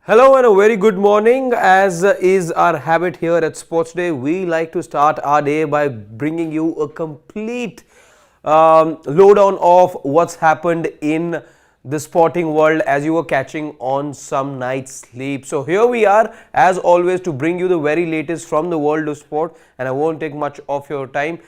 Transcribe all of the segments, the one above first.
Hello and a very good morning. As is our habit here at Sports Day, we like to start our day by bringing you a complete lowdown of what's happened in the sporting world as you were catching on some night's sleep. So here we are as always to bring you the very latest from the world of sport, and I won't take much of your time.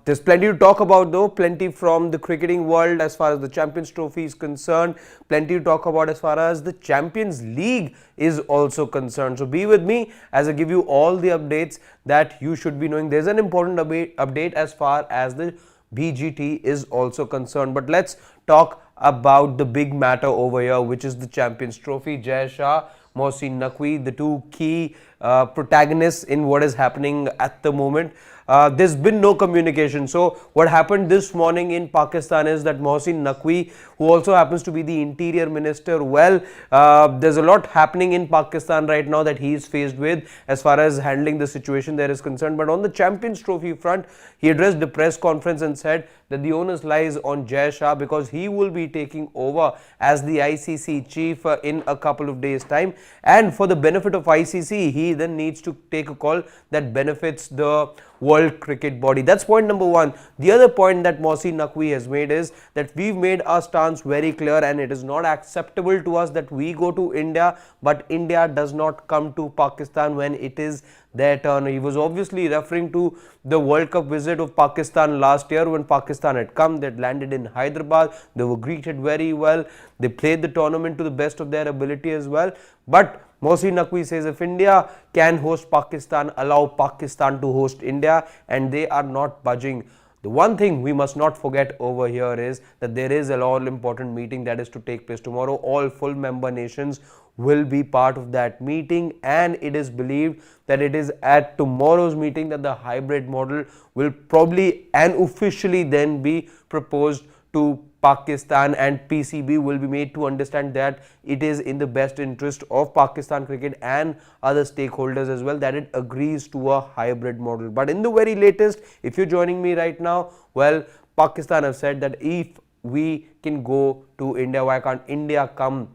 There's plenty to talk about though, plenty from the cricketing world as far as the Champions Trophy is concerned, plenty to talk about as far as the Champions League is also concerned. So be with me as I give you all the updates that you should be knowing. There's an important update as far as the BGT is also concerned, but let's talk about the big matter over here, which is the Champions Trophy. Jai Shah, Mohsin Naqvi, the two key protagonists in what is happening at the moment. There's been no communication. So what happened this morning in Pakistan is that Mohsin Naqvi, who also happens to be the interior minister, there's a lot happening in Pakistan right now that he is faced with as far as handling the situation there is concerned. But on the Champions Trophy front, he addressed the press conference and said that the onus lies on Jai Shah because he will be taking over as the ICC chief in a couple of days' time. And for the benefit of ICC, he then needs to take a call that benefits the World Cricket Body. That's point number one. The other point that Mohsin Naqvi has made is that we've made our stance very clear, and it is not acceptable to us that we go to India, but India does not come to Pakistan when it is their turn. He was obviously referring to the World Cup visit of Pakistan last year when Pakistan had come. They had landed in Hyderabad. They were greeted very well. They played the tournament to the best of their ability as well. But Mohsin Naqvi says if India can host Pakistan, allow Pakistan to host India, and they are not budging. The one thing we must not forget over here is that there is an all-important meeting that is to take place tomorrow. All full member nations will be part of that meeting, and it is believed that it is at tomorrow's meeting that the hybrid model will probably and officially then be proposed to Pakistan, and PCB will be made to understand that it is in the best interest of Pakistan cricket and other stakeholders as well that it agrees to a hybrid model. But in the very latest, if you're joining me right now, well, Pakistan have said that if we can go to India, why can't India come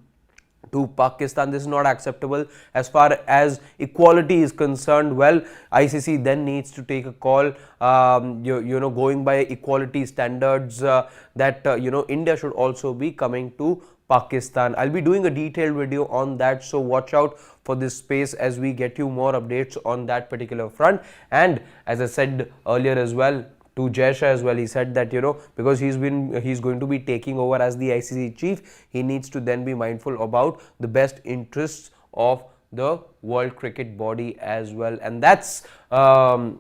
to Pakistan? This is not acceptable as far as equality is concerned. Well, ICC then needs to take a call, going by equality standards, that India should also be coming to Pakistan. I'll be doing a detailed video on that, so watch out for this space as we get you more updates on that particular front. And as I said earlier as well, to Jai Shah as well, he said that because he's going to be taking over as the ICC chief, he needs to then be mindful about the best interests of the World Cricket Body as well. And that's I'll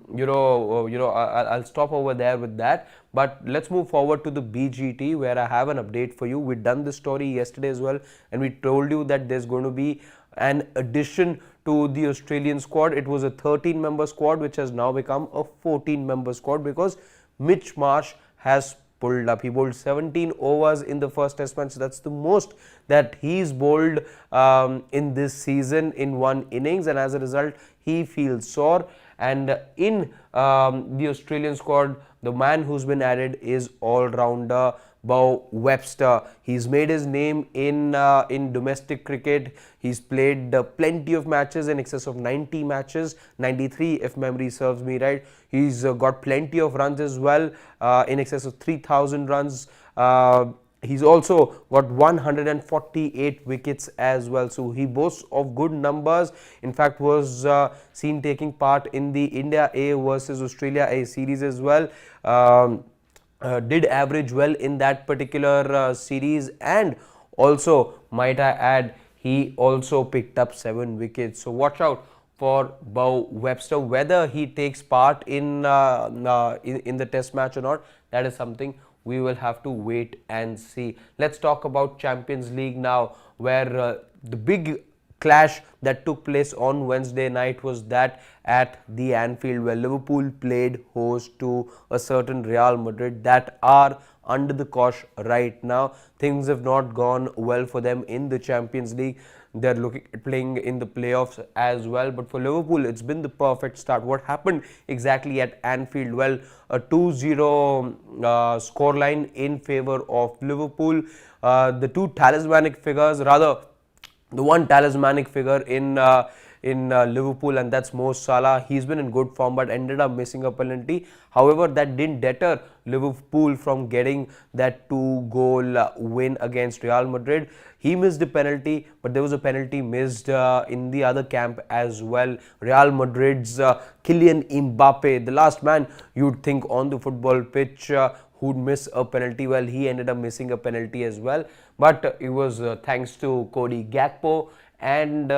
stop over there with that. But let's move forward to the BGT, where I have an update for you. We've done this story yesterday as well, and we told you that there's going to be an addition to the Australian squad. It was a 13-member squad which has now become a 14-member squad because Mitch Marsh has pulled up. He bowled 17 overs in the first test match. That's the most that he's bowled in this season in one innings, and as a result he feels sore. And in the Australian squad, the man who's been added is all-rounder Bow Webster. He's made his name in domestic cricket. He's played plenty of matches, in excess of 90 matches, 93 if memory serves me right. He's got plenty of runs as well, in excess of 3,000 runs. He's also got 148 wickets as well. So he boasts of good numbers. In fact, was seen taking part in the India A versus Australia A series as well. Did average well in that particular series, and also might I add, he also picked up 7 wickets. So watch out for Bow Webster. Whether he takes part in the test match or not, that is something we will have to wait and see. Let's talk about Champions League now, where the big clash that took place on Wednesday night was that at the Anfield, where Liverpool played host to a certain Real Madrid that are under the cosh right now. Things have not gone well for them in the Champions League. They're looking at playing in the playoffs as well. But for Liverpool, it's been the perfect start. What happened exactly at Anfield? Well, a 2-0 scoreline in favor of Liverpool. The two talismanic figures, rather the one talismanic figure in Liverpool, and that's Mo Salah. He's been in good form but ended up missing a penalty. However, that didn't deter Liverpool from getting that 2-goal win against Real Madrid. He missed the penalty, but there was a penalty missed in the other camp as well. Real Madrid's Kylian Mbappe, the last man you'd think on the football pitch who'd miss a penalty. Well, he ended up missing a penalty as well, but it was thanks to Cody Gakpo and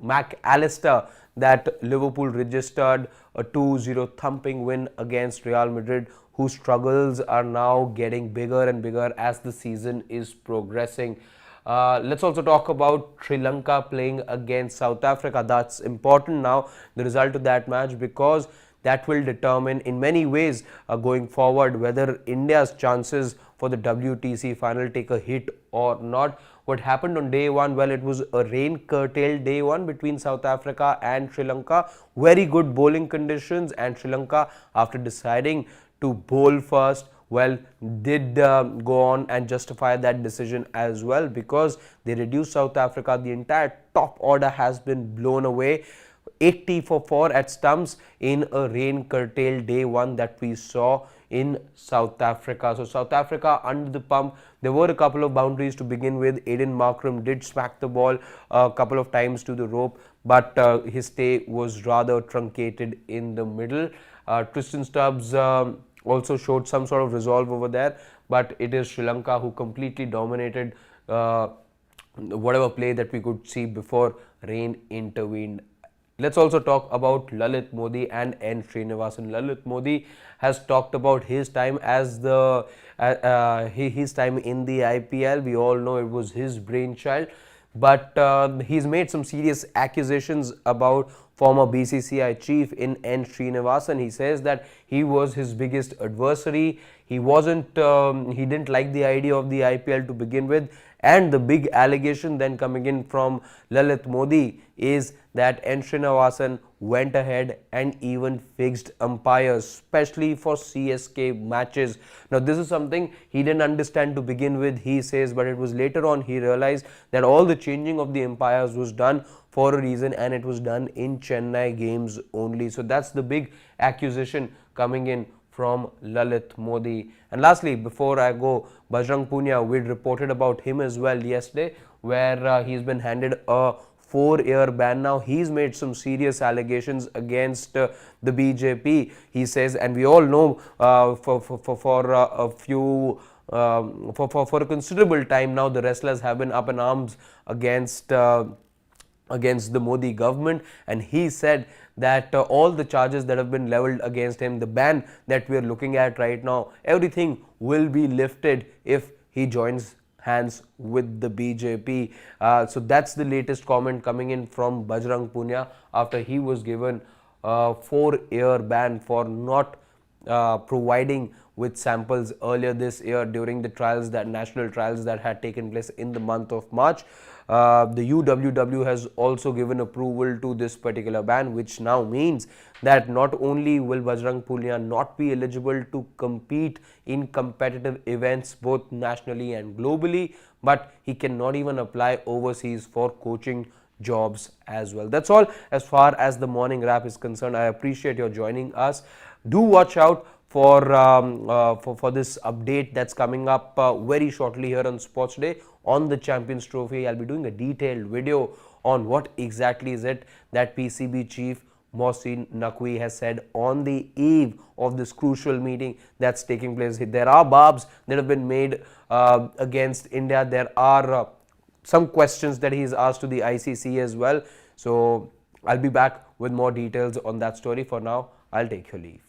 Mac Allister that Liverpool registered a 2-0 thumping win against Real Madrid, whose struggles are now getting bigger and bigger as the season is progressing. Let's also talk about Sri Lanka playing against South Africa. That's important now, the result of that match, because that will determine in many ways going forward whether India's chances for the WTC final take a hit or not. What happened on day one? Well, it was a rain curtailed day one between South Africa and Sri Lanka. Very good bowling conditions, and Sri Lanka, after deciding to bowl first, well, did go on and justify that decision as well, because they reduced South Africa. The entire top order has been blown away. 80 for 4 at stumps in a rain curtailed day one that we saw in South Africa. So South Africa under the pump. There were a couple of boundaries to begin with. Aiden Markram did smack the ball a couple of times to the rope, but his stay was rather truncated in the middle. Tristan Stubbs also showed some sort of resolve over there, but it is Sri Lanka who completely dominated whatever play that we could see before rain intervened. Let's also talk about Lalit Modi and N. Srinivasan. Lalit Modi has talked about his time as his time in the IPL. We all know it was his brainchild, but he's made some serious accusations about former BCCI chief in N. Srinivasan. He says that he was his biggest adversary. He didn't like the idea of the IPL to begin with. And the big allegation then coming in from Lalit Modi is that N. Srinivasan went ahead and even fixed umpires, especially for CSK matches. Now, this is something he didn't understand to begin with, he says, but it was later on he realized that all the changing of the umpires was done for a reason, and it was done in Chennai games only. So that's the big accusation coming in from Lalit Modi. And lastly, before I go, Bajrang Punia, we reported about him as well yesterday, where he's been handed a 4-year ban. Now he's made some serious allegations against the BJP, he says, and we all know for a considerable time now the wrestlers have been up in arms against the Modi government, and he said that all the charges that have been leveled against him, the ban that we are looking at right now, everything will be lifted if he joins hands with the BJP. So that's the latest comment coming in from Bajrang Punia after he was given a 4-year ban for not providing with samples earlier this year during the trials, that national trials that had taken place in the month of March. The UWW has also given approval to this particular ban, which now means that not only will Bajrang Punia not be eligible to compete in competitive events both nationally and globally, but he cannot even apply overseas for coaching jobs as well. That's all as far as the morning wrap is concerned. I appreciate your joining us. Do watch out for this update that's coming up very shortly here on Sports Day on the Champions Trophy. I'll be doing a detailed video on what exactly is it that PCB chief Mohsin Naqvi has said on the eve of this crucial meeting that's taking place. There are barbs that have been made against India. There are some questions that he's asked to the ICC as well. So I'll be back with more details on that story. For now, I'll take your leave.